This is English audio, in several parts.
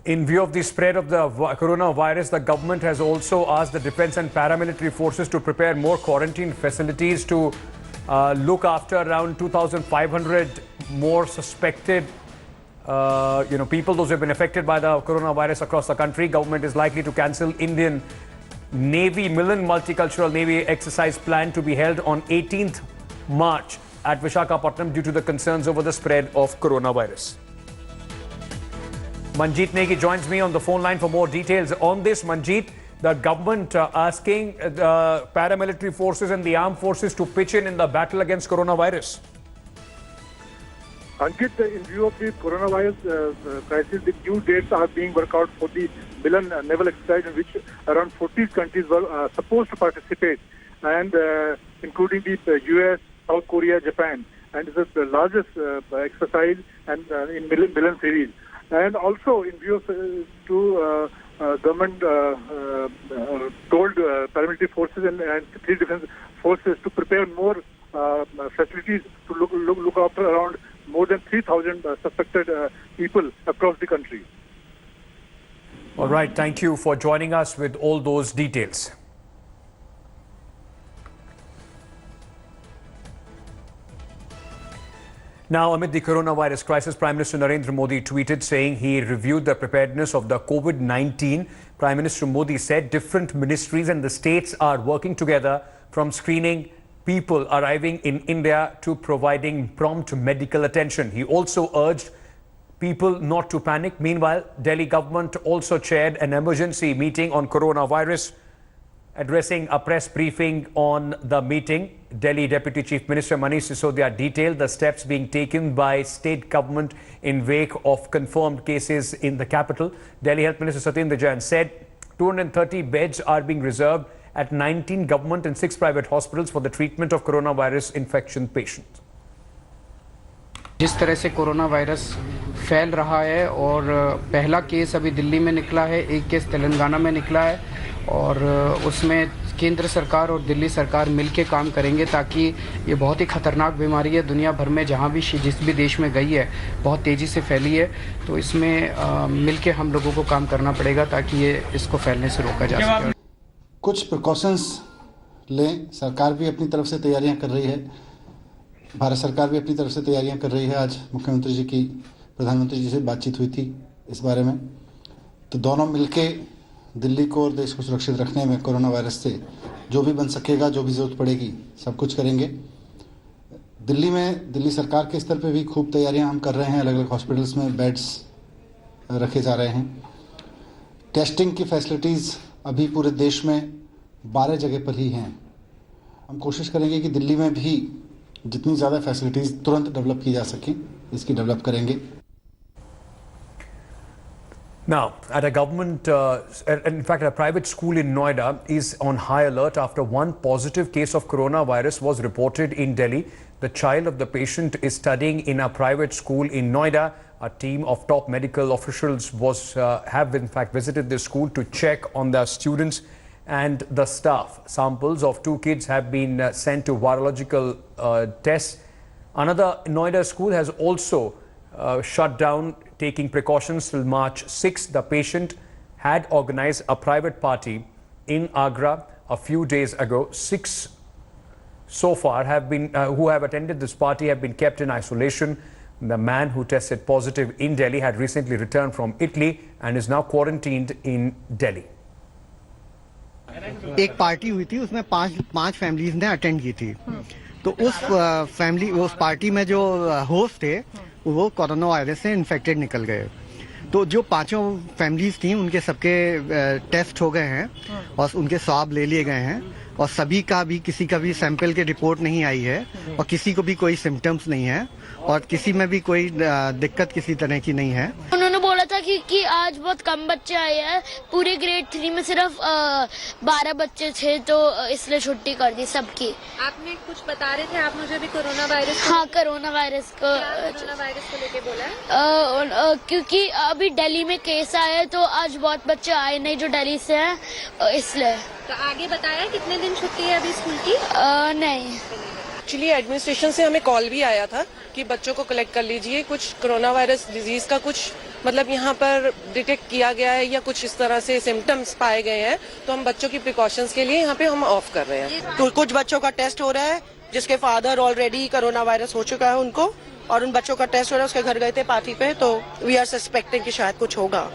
In view of the spread of the coronavirus, the government has also asked the defense and paramilitary forces to prepare more quarantine facilities to look after around 2,500 more suspected people, those who have been affected by the coronavirus across the country. Government is likely to cancel Indian Navy Milan multicultural Navy exercise planned to be held on 18th March at Visakhapatnam due to the concerns over the spread of coronavirus. Manjeet Negi joins me on the phone line for more details on this. Manjeet, the government asking the paramilitary forces and the armed forces to pitch in the battle against coronavirus. Ankit, in view of the coronavirus crisis, the new dates are being worked out for the Milan Naval exercise in which around 40 countries were supposed to participate, and including the US, South Korea, Japan, and it is the largest exercise and in Milan series. And also, in view of government told paramilitary forces and three defense forces to prepare more facilities to look after around more than 3,000 suspected people across the country. All right, thank you for joining us with all those details. Now, amid the coronavirus crisis, Prime Minister Narendra Modi tweeted saying he reviewed the preparedness of the COVID-19. Prime Minister Modi said different ministries and the states are working together, from screening people arriving in India to providing prompt medical attention. He also urged people not to panic. Meanwhile, Delhi government also chaired an emergency meeting on coronavirus. Addressing a press briefing on the meeting, Delhi Deputy Chief Minister Manish Sisodia detailed the steps being taken by state government in wake of confirmed cases in the capital. Delhi Health Minister Satyendra Jain said 230 beds are being reserved at 19 government and 6 private hospitals for the treatment of coronavirus infection patients. जिस तरह से corona virus फैल रहा है और पहला case अभी दिल्ली में निकला है, एक केस तेलंगाना में निकला है और उसमें केंद्र सरकार और दिल्ली सरकार मिलकर काम करेंगे ताकि ये बहुत ही खतरनाक बीमारी है, दुनिया भर में जहाँ भी जिस भी देश में गई है बहुत तेज़ी से फैली है, तो इसमें मिलकर हम लोगों को काम करना पड़ेगा ताकि ये इसको फैलने से रोका जा सके। कुछ प्रिकॉशंस लें, सरकार भी अपनी तरफ से तैयारियां कर रही है, भारत सरकार भी अपनी तरफ से तैयारियां कर रही है। आज मुख्यमंत्री जी की प्रधानमंत्री जी से बातचीत हुई थी इस बारे में, तो दोनों मिलके दिल्ली को और देश को सुरक्षित रखने में कोरोना वायरस से जो भी बन सकेगा, जो भी ज़रूरत पड़ेगी, सब कुछ करेंगे। दिल्ली में दिल्ली सरकार के स्तर पे भी खूब तैयारियां हम कर रहे हैं, अलग अलग हॉस्पिटल्स में बेड्स रखे जा रहे हैं। टेस्टिंग की फैसिलिटीज़ अभी पूरे देश में 12 जगह पर ही हैं। हम कोशिश करेंगे कि दिल्ली में भी जितनी ज़्यादा फैसिलिटीज़ तुरंत डेवलप की जा सकें, इसकी डेवलप करेंगे। Now, at a government, in fact, a private school in Noida is on high alert after one positive case of coronavirus was reported in Delhi. The child of the patient is studying in a private school in Noida. A team of top medical officials have in fact visited the school to check on the students and the staff. Samples of 2 kids have been sent to virological tests. Another Noida school has also shut down, taking precautions till March 6. The patient had organized a private party in Agra a few days ago. 6 so far have been who have attended this party have been kept in isolation. The man who tested positive in Delhi had recently returned from Italy and is now quarantined in Delhi. एक party हुई थी, उसमें पांच families ने attend की थी, तो उस पार्टी में जो होस्ट थे वो कोरोना वायरस से इन्फेक्टेड निकल गए। तो जो 5 फैमिलीज थी उनके सबके टेस्ट हो गए हैं और उनके स्वाब ले लिए गए हैं और सभी का भी किसी का भी सैंपल की रिपोर्ट नहीं आई है और किसी को भी कोई सिम्टम्स नहीं है और किसी में भी कोई दिक्कत किसी तरह की नहीं है। उन्होंने बोला था कि आज बहुत कम बच्चे आए हैं, पूरे ग्रेड 3 में सिर्फ 12 बच्चे थे, तो इसलिए छुट्टी कर दी सबकी। आपने कुछ बता रहे थे आप मुझे भी कोरोना वायरस? हाँ, कोरोना वायरस को लेके बोला क्योंकि अभी दिल्ली में केस आए तो आज बहुत बच्चे आए नहीं जो दिल्ली से हैं, इसलिए। तो आगे बताया कितने दिन छुट्टी है अभी स्कूल की? नहीं, एक्चुअली एडमिनिस्ट्रेशन से हमें कॉल भी आया था कि बच्चों को कलेक्ट कर लीजिए, कुछ कोरोना वायरस डिजीज का कुछ मतलब यहाँ पर डिटेक्ट किया गया है या कुछ इस तरह से सिम्टम्स पाए गए हैं, तो हम बच्चों की प्रिकॉशंस के लिए यहाँ पे हम ऑफ कर रहे हैं। तो कुछ बच्चों का टेस्ट हो रहा है जिसके फादर ऑलरेडी कोरोना वायरस हो चुका है उनको, और उन बच्चों का टेस्ट हो रहा है, उसके घर गए थे पार्टी पे, तो वी आर सस्पेक्टिंग कि शायद कुछ होगा।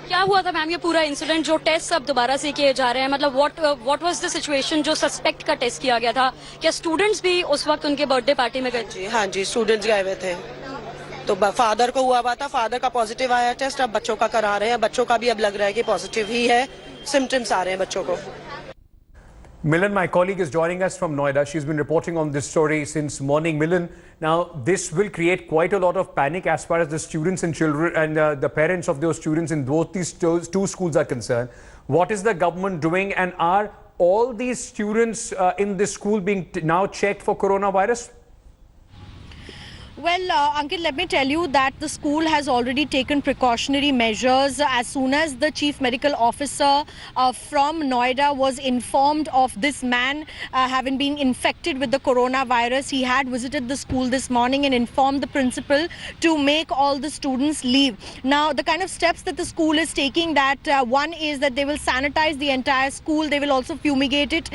क्या हुआ था मैम ये पूरा इंसिडेंट, जो टेस्ट अब दोबारा से किए जा रहे हैं, मतलब व्हाट वाज द सिचुएशन जो सस्पेक्ट का टेस्ट किया गया था? क्या स्टूडेंट्स भी उस वक्त उनके बर्थडे पार्टी में गए थे? हाँ जी, स्टूडेंट्स गए हुए थे, तो फादर को हुआ था, फादर का पॉजिटिव आया टेस्ट, अब बच्चों का करा रहे हैं, बच्चों का भी अब लग रहा है कि पॉजिटिव ही है, सिम्टम्स आ रहे हैं बच्चों को। Milan, my colleague, is joining us from Noida. She's been reporting on this story since morning. Milan, now this will create quite a lot of panic as far as the students and children and the parents of those students in both these two schools are concerned. What is the government doing, and are all these students in this school being now checked for coronavirus? Well, Ankit, let me tell you that the school has already taken precautionary measures. As soon as the chief medical officer from Noida was informed of this man having been infected with the coronavirus, he had visited the school this morning and informed the principal to make all the students leave. Now, the kind of steps that the school is taking, that one is that they will sanitize the entire school. They will also fumigate it.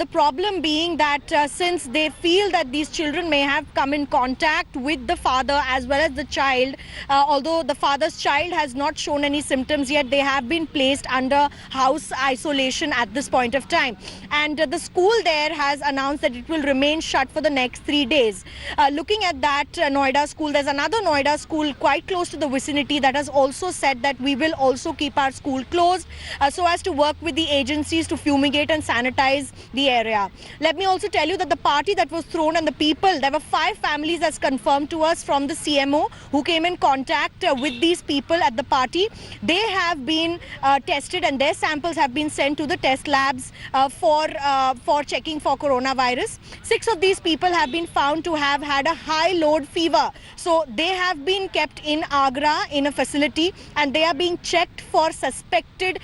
The problem being that since they feel that these children may have come in contact with the father as well as the child, although the father's child has not shown any symptoms yet, they have been placed under house isolation at this point of time, and the school there has announced that it will remain shut for the next 3 days. Looking at that Noida school, there's another Noida school quite close to the vicinity that has also said that we will also keep our school closed so as to work with the agencies to fumigate and sanitize the area. Let me also tell you that the party that was thrown and the people, there were 5 families as confirmed to us from the CMO who came in contact with these people at the party. They have been tested and their samples have been sent to the test labs for checking for coronavirus. 6 of these people have been found to have had a high load fever. So they have been kept in Agra in a facility and they are being checked for suspected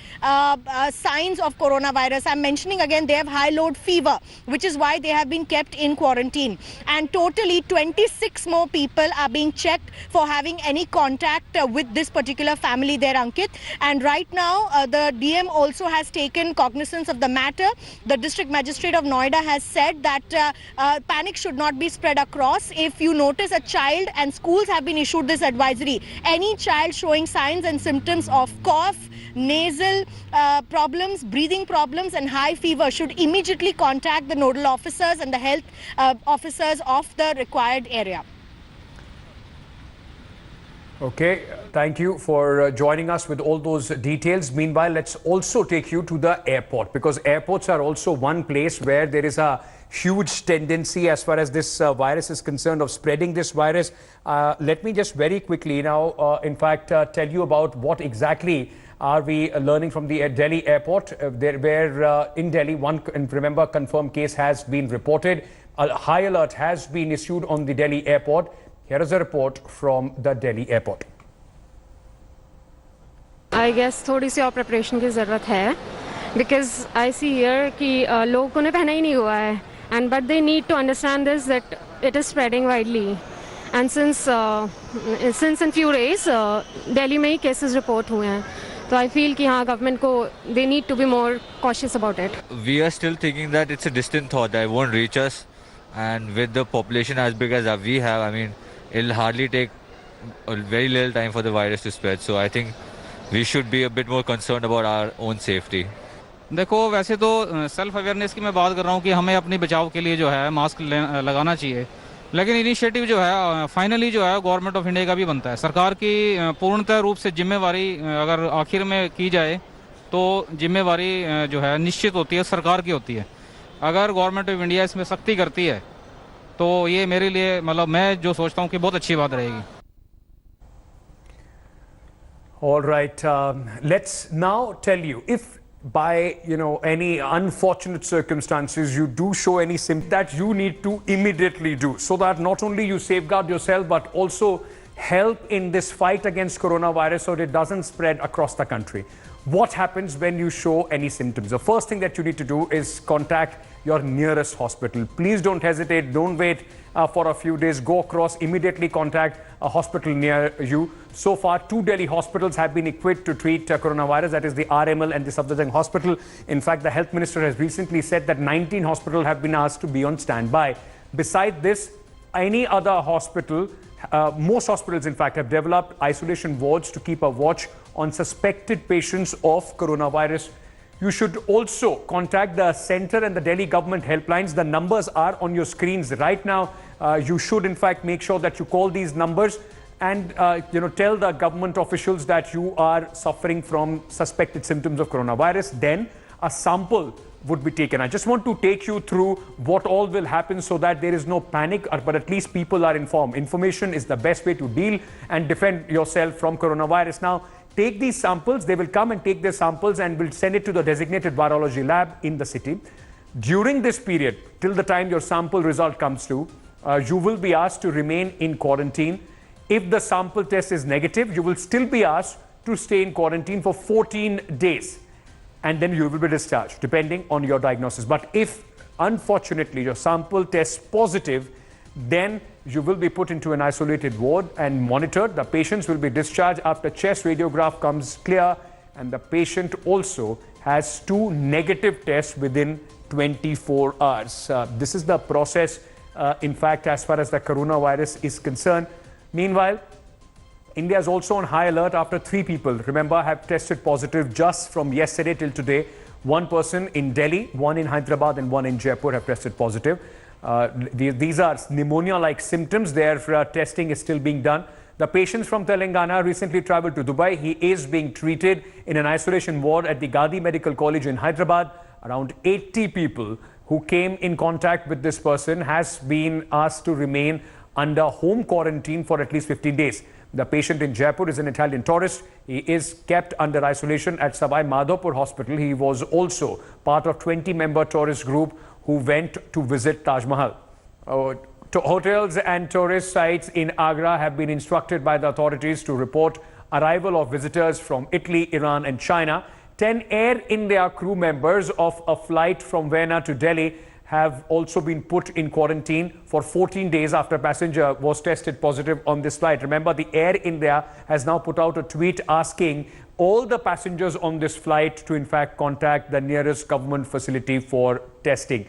signs of coronavirus. I'm mentioning again, they have high load fever, which is why they have been kept in quarantine. And totally 26 more people are being checked for having any contact with this particular family there, Ankit. And right now, the DM also has taken cognizance of the matter. The district magistrate of Noida has said that panic should not be spread across. If you notice a child, and schools have been issued this advisory, any child showing signs and symptoms of cough, nasal problems, breathing problems and high fever should immediately contact the nodal officers and the health officers of the required area. Okay, thank you for joining us with all those details. Meanwhile, let's also take you to the airport, because airports are also one place where there is a huge tendency as far as this virus is concerned of spreading this virus. Let me just very quickly now, in fact, tell you about what exactly are we learning from the Delhi airport, where in Delhi, one, and remember, confirmed case has been reported. A high alert has been issued on the Delhi airport. Here is a report from the Delhi airport. I guess थोड़ी सी और preparation की ज़रूरत है, because I see here कि लोगों ने पहना ही नहीं हुआ है, and but they need to understand this, that it is spreading widely, and since in few days Delhi में ही cases report हुए हैं, तो I feel कि हाँ government को they need to be more cautious about it. We are still thinking that it's a distant thought that it won't reach us, and with the population as big as we have, I mean, it'll hardly take a very little time for the virus to spread. So I think we should be a bit more concerned about our own safety. देखो, वैसे तो self awareness की मैं बात कर रहा हूँ कि हमें अपने बचाव के लिए जो है मास्क लगाना चाहिए, लेकिन इनिशिएटिव जो है फाइनली जो है गवर्नमेंट ऑफ इंडिया का भी बनता है। सरकार की पूर्णतः रूप से जिम्मेवारी अगर आखिर में की जाए तो जिम्मेवारी जो है निश्चित होती है, सरकार की होती है। अगर गवर्नमेंट ऑफ इंडिया इसमें सख्ती करती है तो ये मेरे लिए, मतलब मैं जो सोचता हूँ कि बहुत अच्छी बात रहेगी। All right, let's now tell you, if by any unfortunate circumstances you do show any symptoms, that you need to immediately do, so that not only you safeguard yourself but also help in this fight against coronavirus so that it doesn't spread across the country. What happens when you show any symptoms? The first thing that you need to do is contact your nearest hospital. Please don't hesitate, don't wait for a few days, go across, immediately contact a hospital near you. So far, 2 Delhi hospitals have been equipped to treat coronavirus. That is the RML and the Safdarjung Hospital. In fact, the health minister has recently said that 19 hospitals have been asked to be on standby. Besides this, any other hospital, most hospitals in fact have developed isolation wards to keep a watch on suspected patients of coronavirus. You should also contact the center and the Delhi government helplines. The numbers are on your screens right now. You should in fact make sure that you call these numbers and tell the government officials that you are suffering from suspected symptoms of coronavirus. Then a sample would be taken. I just want to take you through what all will happen so that there is no panic, but at least people are informed. Information is the best way to deal and defend yourself from coronavirus. Now, take these samples. They will come and take their samples and will send it to the designated virology lab in the city. During this period, till the time your sample result comes through, you will be asked to remain in quarantine. If the sample test is negative, you will still be asked to stay in quarantine for 14 days. And then you will be discharged, depending on your diagnosis. But if, unfortunately, your sample tests positive, then you will be put into an isolated ward and monitored. The patients will be discharged after chest radiograph comes clear, and the patient also has 2 negative tests within 24 hours. This is the process, in fact, as far as the coronavirus is concerned. Meanwhile, India is also on high alert after 3 people, remember, have tested positive just from yesterday till today. 1 person in Delhi, 1 in Hyderabad and 1 in Jaipur have tested positive. These are pneumonia-like symptoms. Their testing is still being done. The patients from Telangana recently traveled to Dubai. He is being treated in an isolation ward at the Govt Medical College in Hyderabad. Around 80 people who came in contact with this person has been asked to remain under home quarantine for at least 15 days. The patient in Jaipur is an Italian tourist. He is kept under isolation at Savai Madhopur Hospital. He was also part of 20-member tourist group who went to visit Taj Mahal. Hotels and tourist sites in Agra have been instructed by the authorities to report arrival of visitors from Italy, Iran and China. 10 Air India crew members of a flight from Vienna to Delhi have also been put in quarantine for 14 days after passenger was tested positive on this flight. Remember, the Air India has now put out a tweet asking all the passengers on this flight to in fact contact the nearest government facility for testing.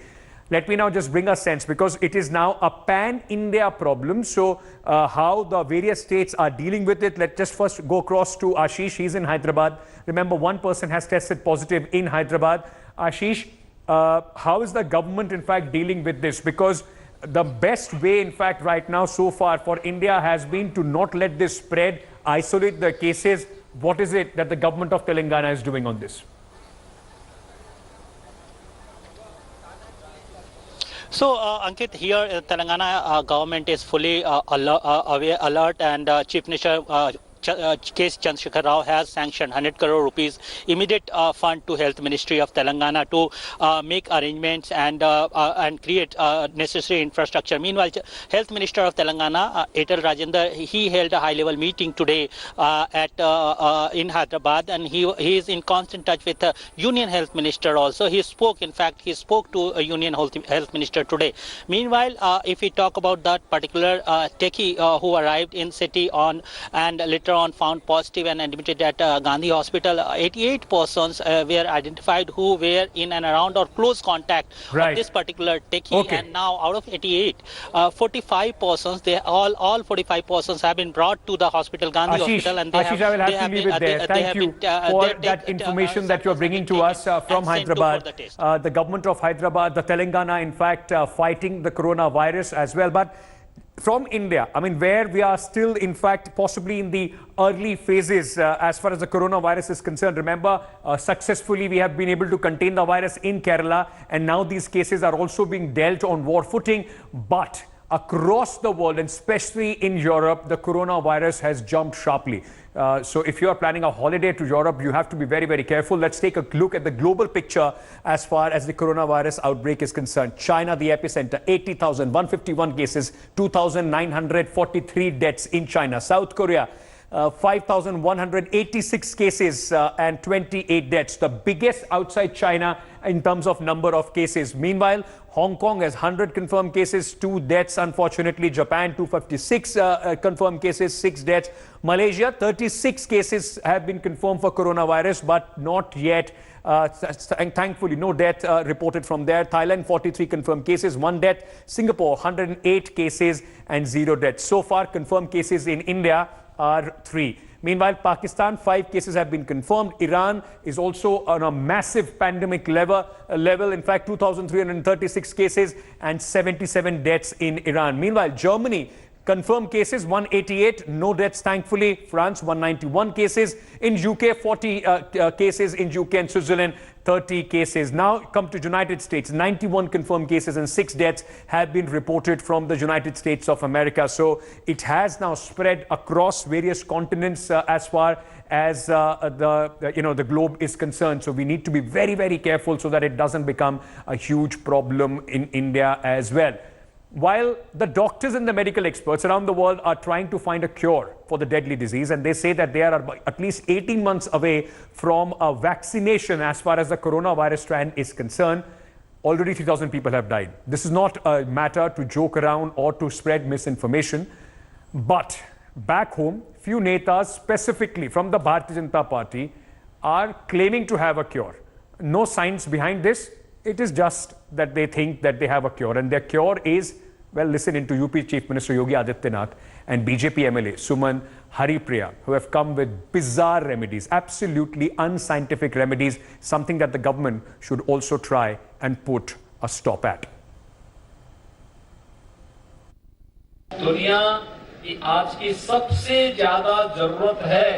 Let me now just bring a sense, because it is now a pan-India problem. So how the various states are dealing with it. Let's just first go across to Ashish. He's in Hyderabad. Remember, 1 person has tested positive in Hyderabad. Ashish, how is the government in fact dealing with this? Because the best way in fact right now so far for India has been to not let this spread, isolate the cases. What is it that the government of Telangana is doing on this? So, Ankit, here Telangana government is fully alert, and Chief Minister K. Chandrasekhar Rao has sanctioned 100 crore rupees immediate fund to Health Ministry of Telangana to make arrangements and create necessary infrastructure. Meanwhile, Health Minister of Telangana, Atal Rajendra, he held a high-level meeting today in Hyderabad, and he is in constant touch with the Union Health Minister also. He spoke to a Union Health Minister today. Meanwhile, if we talk about that particular techie who arrived in city and later on found positive and admitted at Gandhi Hospital, 88 persons were identified who were in and around or close contact of this particular techie. And now out of 88, 45 persons, all 45 persons have been brought to the hospital, Gandhi Hospital, and I will have to leave it there. Thank you for that information that you are bringing to us from Hyderabad. The government of Hyderabad, the Telangana, in fact, fighting the coronavirus as well. But from India, I mean, where we are still, in fact, possibly in the early phases as far as the coronavirus is concerned. Remember, successfully we have been able to contain the virus in Kerala, and now these cases are also being dealt on war footing. But across the world, and especially in Europe, the coronavirus has jumped sharply. So if you are planning a holiday to Europe, you have to be very, very careful. Let's take a look at the global picture as far as the coronavirus outbreak is concerned. China, the epicenter, 80,151 cases, 2,943 deaths in China. South Korea, 5,186 cases and 28 deaths. The biggest outside China in terms of number of cases. Meanwhile, Hong Kong has 100 confirmed cases, 2 deaths, unfortunately. Japan, 256 confirmed cases, 6 deaths. Malaysia, 36 cases have been confirmed for coronavirus, but not yet. Thankfully, no death reported from there. Thailand, 43 confirmed cases, 1 death. Singapore, 108 cases and 0 deaths. So far, confirmed cases in India are 3. Meanwhile, Pakistan, 5 cases have been confirmed. Iran is also on a massive pandemic level. In fact, 2,336 cases and 77 deaths in Iran. Meanwhile, Germany, confirmed cases 188, no deaths thankfully. France 191 cases. In UK 40 cases in UK and Switzerland 30 cases. Now come to United States, 91 confirmed cases and 6 deaths have been reported from the United States of America. So it has now spread across various continents as far as the globe is concerned. So we need to be very, very careful so that it doesn't become a huge problem in India as well. While the doctors and the medical experts around the world are trying to find a cure for the deadly disease, and they say that they are at least 18 months away from a vaccination as far as the coronavirus strand is concerned, already 3,000 people have died. This is not a matter to joke around or to spread misinformation. But back home, few netas specifically from the Bharatiya Janata Party are claiming to have a cure. No science behind this. It is just that they think that they have a cure, and their cure is, well, listen into UP Chief Minister Yogi Adityanath and BJP MLA Suman Haripriya, who have come with bizarre remedies, absolutely unscientific remedies, something that the government should also try and put a stop at. दुनिया की आज की सबसे ज्यादा जरूरत है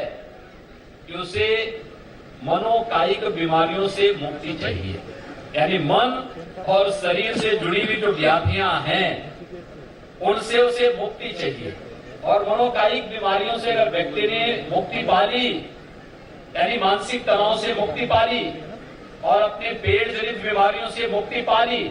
कि उसे मनोकायिक बीमारियों से मुक्ति चाहिए, यानी मन और शरीर से जुड़ी हुई जो व्याधियां हैं उनसे उसे मुक्ति चाहिए। और मनोकायिक बीमारियों से अगर व्यक्ति ने मुक्ति पा ली, यानी मानसिक तनाव से मुक्ति पा ली और अपने पेट जनित बीमारियों से मुक्ति पा ली,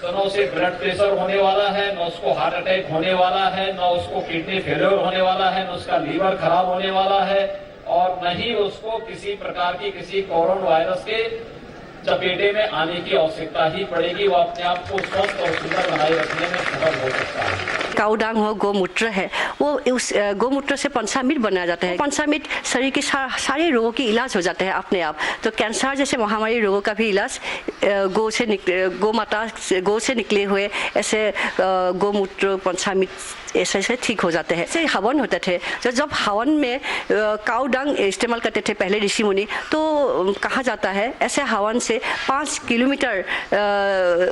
तो न उसे ब्लड प्रेशर होने वाला है, न उसको हार्ट अटैक होने वाला है, न उसको किडनी फेलियर होने वाला है, न उसका लीवर खराब होने वाला है, और न ही उसको किसी प्रकार की किसी कोरोना वायरस के चपेटे में आने की आवश्यकता ही पड़ेगी। वो अपने आप को स्वस्थ और सुंदर बनाए रखने में सफल हो सकता है। काउडांग हो, गोमूत्र है, वो उस गोमूत्र से पंचामृत बनाया जाता है। पंचामृत शरीर के सारे रोगों की इलाज हो जाता है अपने आप। तो कैंसर जैसे महामारी रोगों का भी इलाज गौ से निकले हुए ऐसे गोमूत्र पंचामृत ऐसे ठीक हो जाते हैं। ऐसे हवन होते थे, जब हवन में काउडांग इस्तेमाल करते थे पहले ऋषि मुनि, तो कहा जाता है ऐसे हवन से 5 किलोमीटर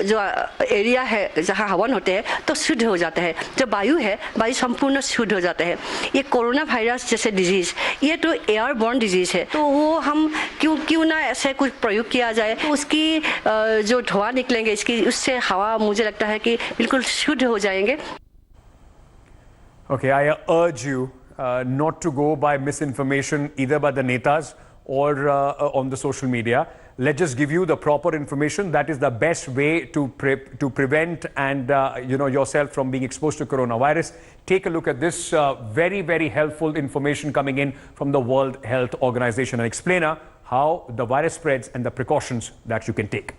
जो एरिया है जहाँ हवन होते हैं तो शुद्ध हो जाता है। जो वायु है, वायु संपूर्ण शुद्ध हो जाता है। ये कोरोना वायरस जैसे डिजीज, ये तो एयरबॉर्न डिजीज है, तो वो हम क्यों ना ऐसे कुछ प्रयोग किया जाए, तो उसकी जो धुआं निकलेंगे इसकी, उससे हवा मुझे लगता है कि बिल्कुल शुद्ध हो जाएंगे। Okay, I urge you not to go by misinformation either by the netas or on the social media. Let's just give you the proper information. That is the best way to prevent and yourself from being exposed to coronavirus. Take a look at this very, very helpful information coming in from the World Health Organization, an explainer how the virus spreads and the precautions that you can take.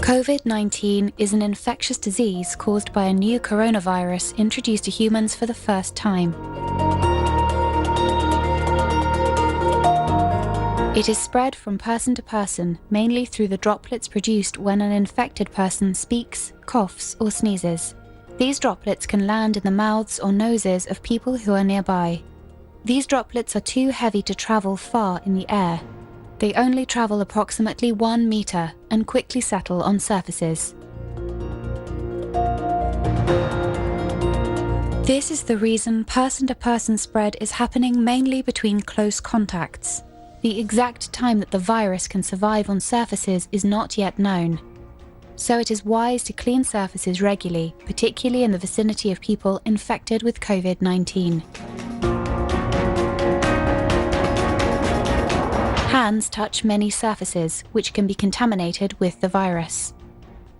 COVID-19 is an infectious disease caused by a new coronavirus introduced to humans for the first time. It is spread from person to person, mainly through the droplets produced when an infected person speaks, coughs, or sneezes. These droplets can land in the mouths or noses of people who are nearby. These droplets are too heavy to travel far in the air. They only travel approximately 1 meter and quickly settle on surfaces. This is the reason person-to-person spread is happening mainly between close contacts. The exact time that the virus can survive on surfaces is not yet known. So it is wise to clean surfaces regularly, particularly in the vicinity of people infected with COVID-19. Hands touch many surfaces, which can be contaminated with the virus.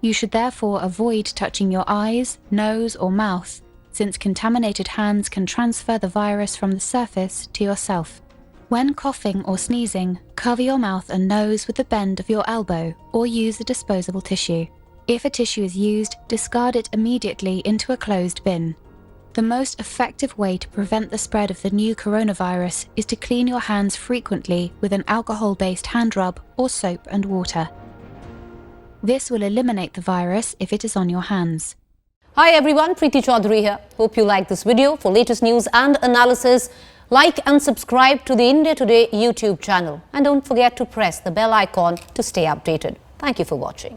You should therefore avoid touching your eyes, nose, or mouth, since contaminated hands can transfer the virus from the surface to yourself. When coughing or sneezing, cover your mouth and nose with the bend of your elbow or use a disposable tissue. If a tissue is used, discard it immediately into a closed bin. The most effective way to prevent the spread of the new coronavirus is to clean your hands frequently with an alcohol-based hand rub or soap and water. This will eliminate the virus if it is on your hands. Hi everyone, Preeti Chaudhary here. Hope you like this video. For latest news and analysis, like and subscribe to the India Today YouTube channel. And don't forget to press the bell icon to stay updated. Thank you for watching.